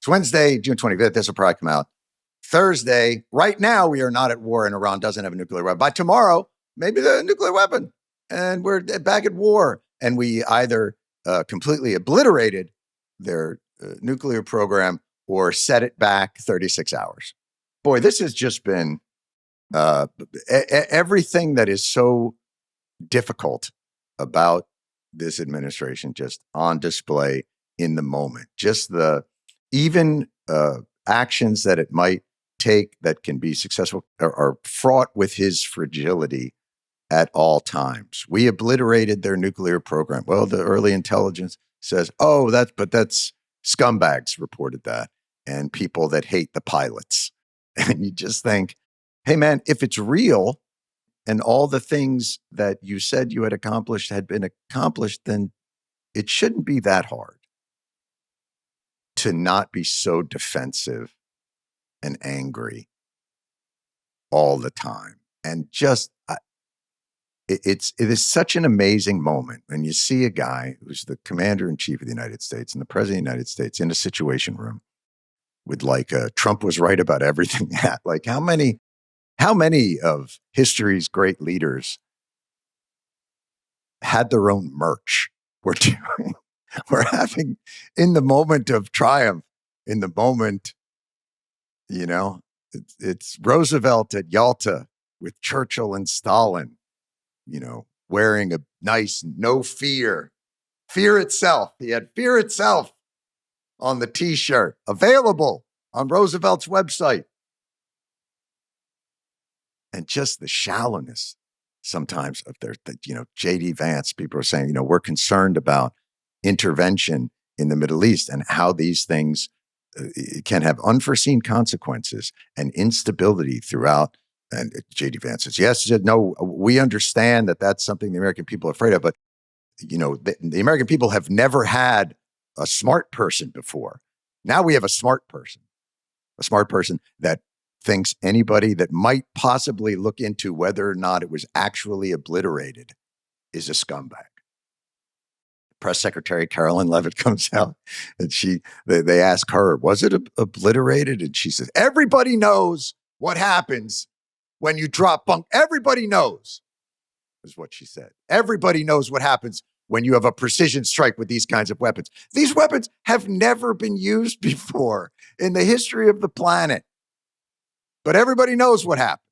It's Wednesday, June 25th. This will probably come out Thursday. Right now, we are not at war and Iran doesn't have a nuclear weapon. By tomorrow, maybe the nuclear weapon. And we're back at war. And we either completely obliterated their nuclear program or set it back 36 hours. Boy, this has just been everything that is so difficult about this administration just on display in the moment. Just the even actions that it might take that can be successful are fraught with his fragility at all times. We obliterated their nuclear program. Well, the early intelligence says, oh, that's scumbags reported that, and people that hate the pilots. And you just think, hey, man, if it's real and all the things that you said you had accomplished had been accomplished, then it shouldn't be that hard to not be so defensive and angry all the time. And just, it is such an amazing moment when you see a guy who's the commander-in-chief of the United States and the president of the United States in a situation room with like Trump was right about everything. Like how many of history's great leaders had their own merch? We're having in the moment of triumph, in the moment, it's Roosevelt at Yalta with Churchill and Stalin, wearing a nice no fear itself. He had fear itself on the t-shirt available on Roosevelt's website. And just the shallowness sometimes of J.D. Vance, people are saying, we're concerned about intervention in the Middle East and how these things can have unforeseen consequences and instability throughout. And J.D. Vance says, yes, no, we understand that that's something the American people are afraid of, but the American people have never had a smart person before. Now we have a smart person that thinks anybody that might possibly look into whether or not it was actually obliterated is a scumbag. Press Secretary Carolyn Leavitt comes out and they ask her, was it obliterated? And she says, everybody knows what happens when you drop bunk. Everybody knows, is what she said. Everybody knows what happens when you have a precision strike with these kinds of weapons. These weapons have never been used before in the history of the planet. But everybody knows what happens.